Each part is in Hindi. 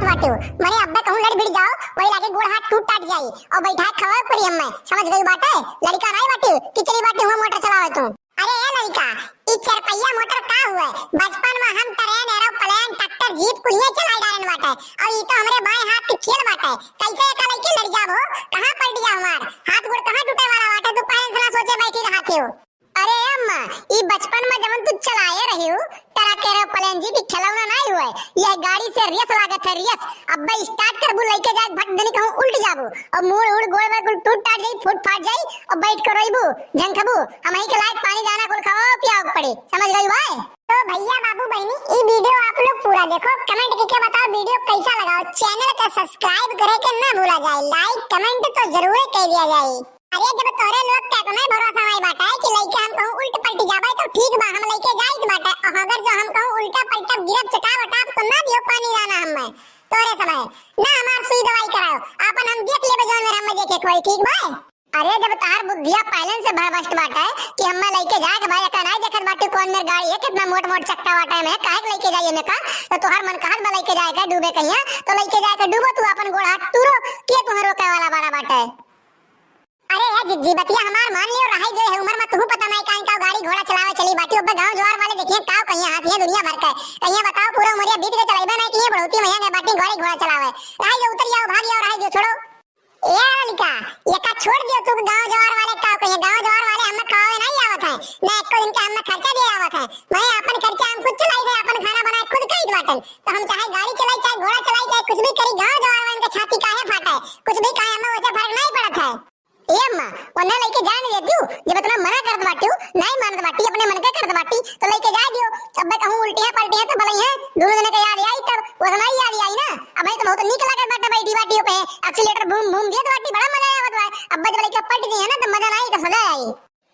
बाटे मने अब्बे कहूं लड़ भिड़ जाओ वही लागे गोड़ हाथ टूट टाट जाई और बैठा खवा पड़ी अम्मा समझ गई बात है। लड़का नहीं बाटे कि चली बाटे हुआ मोटर चलावे तू। अरे ए लड़का ई चारपहिया मोटर का हुआ बचपन में हम ट्रेन एरोप्लेन ट्रैक्टर जीप कुलिए चलाई डारन बाटे और ई तो हमरे बाएं हाथ के खेल बाटे कैसे एका लड़की लड़ जाबो कहां पड़ दिया हमार हाथ गोड़ कहां टूटे वाला बाटे तू पहले से ना सोचे बैठी रहती हो। अरे अम्मा ई बचपन में जब तू चलाए रही हो ट्रक एरोप्लेन जीप खिलौना नहीं हुआ ये गाड़ी से रेस लागत है रेस अब्बे स्टार्ट करबू लेके जाए भट देने कहूं उल्ट जाबू और मोड़ उड़ गोड़ में कुल टूट टाट जाई फुट फाट जाई और बैठ कर रोइबू झंखबू हम ही के लायक पानी दाना कुल खाओ पियाओ पड़ी समझ गई भाई। तो भैया बाबू बहनी ये वीडियो आप लोग पूरा देखो कमेंट करके बताओ वीडियो कैसा लगा चैनल का सब्सक्राइब करे के ना भूला जाए लाइक कमेंट तो जरूर कर दिया जाए। अरे जब तोरे लोग क्या तो नहीं भरोसा नहीं बाटा है कि लइके हम कहूं उल्ट पलटी जाबे तो ठीक बा हम लइके जाइत बाटा और अगर जो हम कहूं उल्टा पलटा गिरब चटा बटा तो ना दियो पानी दाना हम तोरे समय ना हमार सुई दवाई कराओ अपन हम देख लेबे जोन में हम देखे कोई ठीक भाई। अरे जब तार बुद्धिया पहले से भड़बस्ट बाटा है कि हम लेके जाए के भाई का नहीं देखत बाटे कौन मेर गाड़ी है कितना मोट मोट चक्का बाटा है मैं काहे लेके जाइए मैं का तो तोहर मन कहत बा लेके जाए का डूबे कहिया तो लेके जाए के डूबो तू अपन गोड़ हाथ टूरो के तुम्हें रोके वाला बड़ा बाटा है। अरे यार जिज्जी बतिया हमार मान लियो रहाई जो है उम्र में तू पता नहीं काहे का गाड़ी घोड़ा चलावे चली बाटी अब गांव जवार वाले देखिए काव कहिया हाथ ये दुनिया भर का कहिया बताओ पूरा उमरिया बीत के चलाइबे नहीं कि ये बढ़ोती मैया ने बाटी गाड़ी घोड़ा चलावे रहाई जो उतर जाओ भाग जाओ रहाई जो छोड़ो ए लड़का ये का छोड़ दियो तू गांव जवार वाले काव कहिया गांव जवार वाले हम खावे नहीं आवत है ना एको इनका हम खर्चा दे आवत है मैं अपन खर्चा हम खुद चलाई है अपन खाना बनाए खुद खाई बाटन तो हम चाहे गाड़ी चलाई चाहे घोड़ा चलाई चाहे कुछ भी करी गांव जवार वाले का छाती काहे फाटा है कुछ भी काहे हमें वैसे फर्क नहीं पड़ता है। ए अम्मा वन्ना लेके जाने देती हूं जब इतना मना करत बाटी हूं नहीं मानत बाटी अपने मन के करत बाटी तो लेके जा दियो अब कहूं उल्टी है पलटी है तो भलाई है दोनों जने का याद आई तब वो समय याद आई ना अब तो बहुत नीक लागत बाटा बैठी बाटियों पे एक्सीलेटर बूम बूम दिए तो बाटी बड़ा मजा आया बतवा अब जब लेके पलट गई है ना तो मजा नहीं तो सजा आई।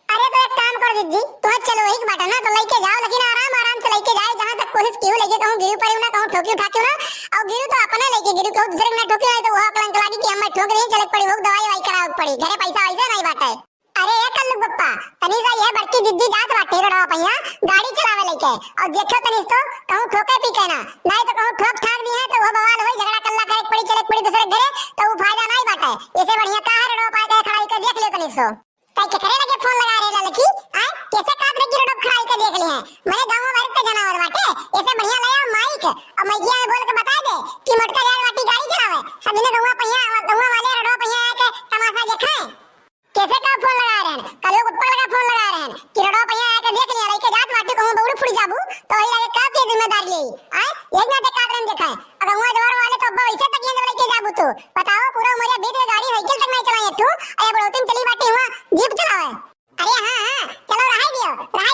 अरे तो एक काम कर दीदी तो चलो एक बाटा ना तो लेके जाओ लेकिन आराम आराम से लेके जाए जहां तक कोशिश की हो लेके कहूं गिरू पड़ी ना कहूं ठोकी उठा के ना और गिरू तो अपना लेके गिरू कहूं दूसरे ना ठोकी नहीं तो वो कलंक लागी कि हम ठोक नहीं चले पड़ी वो दवाई वाई कराओ पड़ी घरे पैसा वैसे नहीं बाटा है। अरे ये कल्लू बप्पा तनीसा ये बड़की दीदी जात बाटे रोडवा पहिया गाड़ी चलावे लेके और देखो तनीस तो कहूं ठोके पी के ना नहीं तो कहूं ठोक ठाक दी है तो वो बवाल होई झगड़ा कल्ला करे पड़ी चले पड़ी दूसरे घरे तो वो फायदा नहीं बाटा है इससे बढ़िया कहां रोडवा पाए के खड़ाई के देख ले तनीस तो कई के करे लगे फोन लगा रे लड़की हां कैसे काट रे गिरडो खड़ाई के देख ली है मैंने गांव में भरत जनावर बाटे ऐसे बढ़िया लाया माइक और मैया बोल के बता दे कि मोटका यार वाटी गाड़ी चलावे सब ने गौवा पहिया गौवा वाले रोडवा पहिया के तमाशा देखाए कैसे का फोन लगा रहे हैं कल लोग ऊपर लगा फोन लगा रहे हैं कि रोडवा पहिया आके देख लिया लेके जात वाटी कहूं बौड़ फुड़ जाबू तो वही लगे का के जिम्मेदारी ले हां एक ना देखा रन देखाए अगर हुआ जवार वाले तो वैसे तक ये लेके जाबू तो बताओ पूरा उमरिया बीत के गाड़ी साइकिल तक नहीं चलाए तू अरे बड़ोती चली बाटी हुआ जीप चलावे। अरे हां चलो रहाई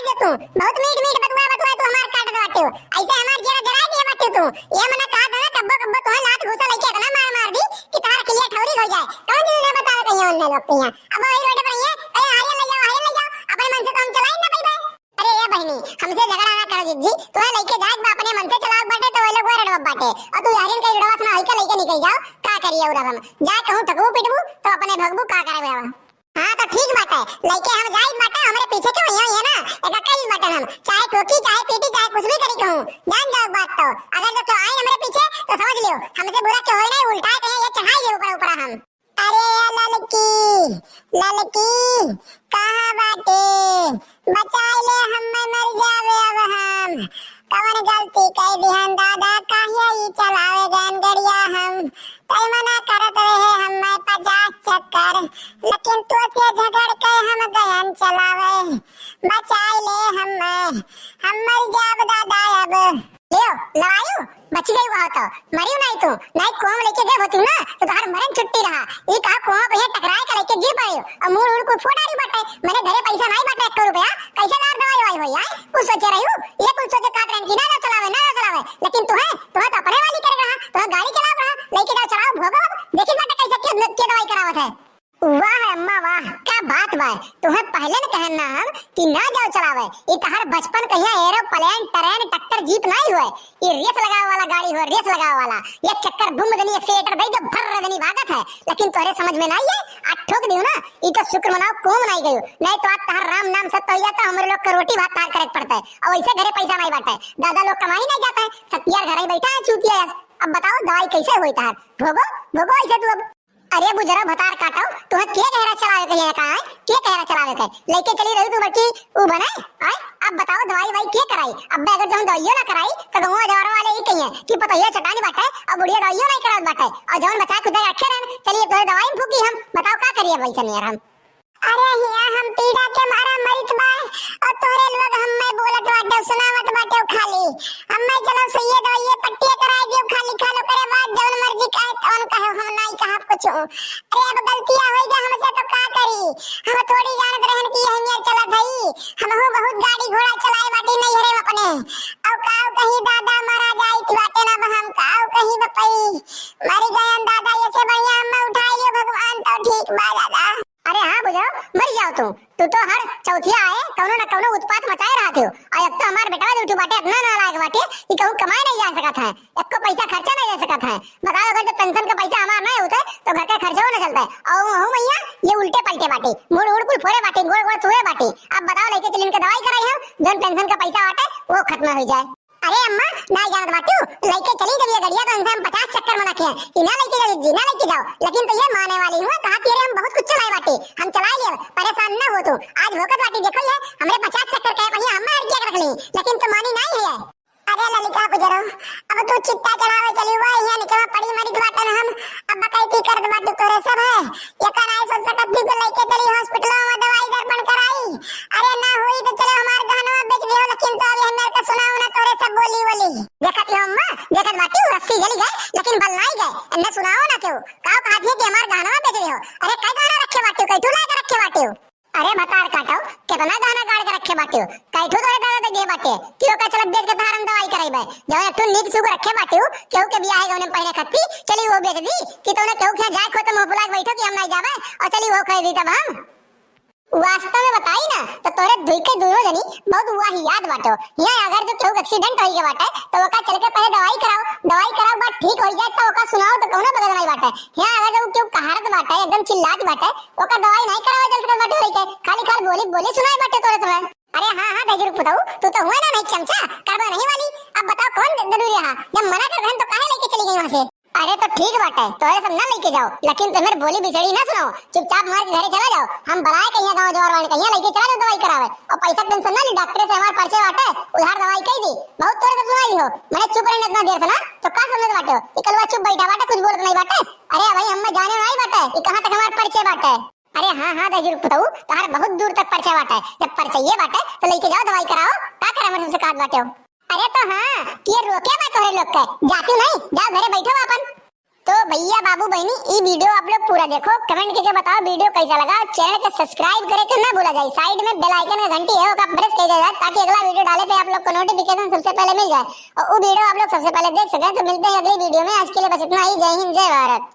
दे तू बहुत मीठ मीठ बतवा तू हमार काट दवाते हो ऐसे हमार जरा जरा दिए बाटे तू ये मना कहा था ना कब्बो कब्बो तो लात घुसा लेके ना मार मार दी कि तार क्लियर ठौरी हो जाए कौन दिन ने बताया कहीं उन लोग पिया अब वही रोड पर ये ए हारिया ले जाओ अपने मन से काम चलाई ना भाई। अरे ये बहनी हमसे झगड़ा ना करो जी तो लेके जाए अपने मन से चलाओ बाटे तो वो लोग वो रडवा बाटे और तू हरिन के रडवा सुना लेके निकल जाओ का करिए और हम जा कहूं ठगबू पिटबू तो अपने भगबू का करे बाबा। हां तो ठीक बात है लेके हम जाई बाटे हमरे पीछे क्यों यही है ना एक कई बाटे हम चाहे ठोकी चाहे पीटी चाहे कुछ भी करी कहूं जान जाओ बात तो अगर तो आए हमरे पीछे तो समझ लियो हमसे बुरा क्यों होए नहीं उल्टा कहे ये चढ़ाई ऊपर ऊपर हम। अरे ललकी कहां बाटे बचा ले हम मर जावे अब हम कवन गलती कई दिहन दादा काहे ई चलावे गन गड़िया हम तय मना करत रहे हम 50 चक्कर लेकिन तो से झगड़ के हम गयन चलावे बचा ले हम मर जाव दादा अब लियो लड़ायो बच गई हुआ तो मरियो नहीं तू नहीं कोम लेके गए होती ना तो तार मरन छुट्टी रहा ये कहा कोम पे टकराए के लेके गिर पड़े और मुंह उड़ को फोड़ारी बाटे मैंने घरे पैसा नहीं बाटे 1 रुपया कैसे लार दवाई वाई होई आई कुछ सोचे रही हूं ये कुछ सोचे काट रन की ना चलावे लेकिन तू तो अपने वाली कर रहा तो गाड़ी चला रहा लेके जाओ चलाओ भोगो देखी बाटे कैसे के दवाई करावत है। वाह अम्मा वाह क्या बात बा तुम्हें पहले न कहना हम कि ना जाओ चलावे ये तहर बचपन कहिया एरोप्लेन ट्रेन ट्रैक्टर जीप नहीं हुए ये रेस लगावे वाला गाड़ी हो रेस लगावे वाला ये चक्कर बुम दनी एक्सीलेटर दे दो भर दनी भागत है लेकिन तोरे समझ में नहीं है आज ठोक दियो ना ये तो शुक्र मनाओ कोम नहीं गयो नहीं तो आज तहर राम नाम सत्य हो जाता हमरे लोग का रोटी भात तार करे पड़ता है और वैसे घरे पैसा नहीं बाटा है दादा लोग कमाई नहीं जाता है सतियार घर ही बैठा है चूतिया अब बताओ दवाई कैसे होई तार? भोगो भोगो ऐसे तू अब। अरे बुजरा भतार काटाओ तुम्हें के कहरा चलावे के ये कहां है? के कहरा चलावे के लेके चली रही तू बच्ची ऊ बनाए आए? अब बताओ दवाई भाई के कराई? अब अगर तुम दवाइयो ना कराई तो गंवा जवार वाले ही कहिए कि पता ये चटानी बाटे और बुढ़िया दवाइयो नहीं करात बाटे और जवन बचा खुदा रखे रहन चलिए तो दवाई फूकी हम बताओ का करिए वैसे नहीं यार हम। अरे हिया हम पीड़ा के मारा मरित बा और तोरे लोग हम्मे बोलत बाटे सुनावत बाटे खाली हम्मे चलो सही दवाई पट्टी कराई दियो खाली खालो करे बाद जवन मर्जी काहे तवन कहे हम नहीं कहा कुछ। अरे अब गलतियां होई जा हमसे तो का करी हम थोड़ी जानत रहन कि अहमियत चलत हई हमहु बहुत गाड़ी घोड़ा चलाए बाटी नहीं हरे अपने और काऊ कहीं दादा मारा जाई बाटे ना हम काऊ कहीं बपई मरी गयन दादा ये से बढ़िया हम्मे उठाई लियो भगवान तो ठीक बा दादा। अरे हाँ बुझाओ मर जाओ तू तो हर चौथिया आए कौनो न कौनो उत्पात मचाए रहते हो और अब तो हमार बेटा उठू बाटे इतना ना लायक बाटे कि कहूं कमाए नहीं जा सकत है एक को पैसा खर्चा नहीं जा सकत है। बताओ अगर जब पेंशन का पैसा हमार नहीं होता तो घर का खर्चा हो ना चलता है और हूं मैया ये उल्टे पलटे बाटे मुड़ उड़ कुल फोड़े बाटे गोड़ गोड़ तुड़े बाटे। अब बताओ लेके चल इनके दवाई कराई हम जन पेंशन का पैसा बाटे वो खत्म हो जाए। अरे अम्मा ना जानत बाटू लेके चली जब ये गड़िया तो इंसान 50 चक्कर मना के कि ना लेके जाओ जी ना लेके जाओ लेकिन तो ये माने वाली हूं कहा कि हम बहुत कुछ चलाए बाटे हम चला लिए परेशान ना हो तू आज होकर बाटी देखो ये हमरे 50 चक्कर कहे वही हम हट के रख ली लेकिन तो मानी नहीं है। अरे ललिता गुजरो अब तू चिट्टा चलावे चली हुआ यहां निकला पड़ी मरी बाटन हम अब कई की कर बाटू तोरे सब है ये कराई सो सकत भी को लेके चली हॉस्पिटल में दवाई दर्पण कराई। अरे ना हुई तो चलो हमार गहनवा बेच दियो लेकिन तो अभी हमें का सुनाओ ना तोरे सब बोली बोली देखत हो अम्मा देखत बाटी रस्सी जली गए लेकिन बल नहीं गए अन्ना सुनाओ ना क्यों काऊ कहा थे कि हमार गहनवा बेच दियो। अरे कई गहना रखे बाटी कई तू ला के रखे बाटी। अरे भतार काटाओ कितना गहना गाड़ के रखे बाटी कई ठो तोरे दादा दे बाटे क्यों का चल बेच के थारम दवाई कराइबे जब एक ठो नीक सुग रखे बाटी केहू के बियाह है गने पहले खत्ती चली वो बेच दी कि तोने केहू के जाए खो तो मुंह फुला के बैठो कि हम नहीं जावे और चली वो कह दी तब हम वास्तव में बताई ना तो तोरे दुई के दोनों जनी बहुत हुआ ही याद बाटो यहाँ अगर जो केहू एक्सीडेंट होई के बाटे तो ओका चल के पहले दवाई कराओ बाद ठीक हो जाए तो ओका सुनाओ तो कोनो बदल नहीं बाटे। यहाँ अगर जो केहू कहारत बाटे एकदम चिल्लात बाटे ओका दवाई नहीं करावे चल के बाटे होई के खाली बोली सुनाई बाटे तोरे समय। अरे हाँ बेजरूप बताओ तू तो हुआ ना नहीं चमचा करबा नहीं वाली अब बताओ कौन जरूरी है जब मना कर तो काहे लेके चली गई वहां से। अरे तो ठीक बात है तोरे सब ना लेके जाओ लेकिन तुम्हें बोली बिछड़ी ना सुनाओ चुपचाप मार के घरे चला जाओ हम बलाए कहिया गांव जवार वाले कहिया लेके चला जाओ दवाई करावे और पैसा टेंशन ना ली डॉक्टर से हमार पर्चे बाटे उधार दवाई कही दी बहुत तोरे सब सुनाई हो मैंने चुप रहने इतना देर से ना तो का समझ बाटे इकलवा चुप बैठा बाटे कुछ बोलत नहीं बाटे। अरे भाई हम जाने नहीं बाटे कि कहां तक हमार पर्चे बाटे। अरे हाँ बेजरूप बताओ तार बहुत दूर तक पर्चा बाटे जब पर्चा ये बाटे तो लेके जाओ दवाई कराओ का करे हमसे से काट बाटे। अरे तो हाँ ये रोके मैं तोरे लोग के जाती नहीं जाओ घरे बैठो अपन। तो भैया बाबू बहनी ये वीडियो आप लोग पूरा देखो कमेंट करके बताओ वीडियो कैसा लगा चैनल को सब्सक्राइब करे तो ना भूला जाए साइड में बेल आइकन का घंटी है वो प्रेस कर देना ताकि अगला वीडियो डाले पे आप लोग को नोटिफिकेशन सबसे पहले मिल जाए और वो वीडियो आप लोग सबसे पहले देख सकें। तो मिलते हैं अगली वीडियो में आज के लिए बस इतना ही। जय हिंद जय भारत।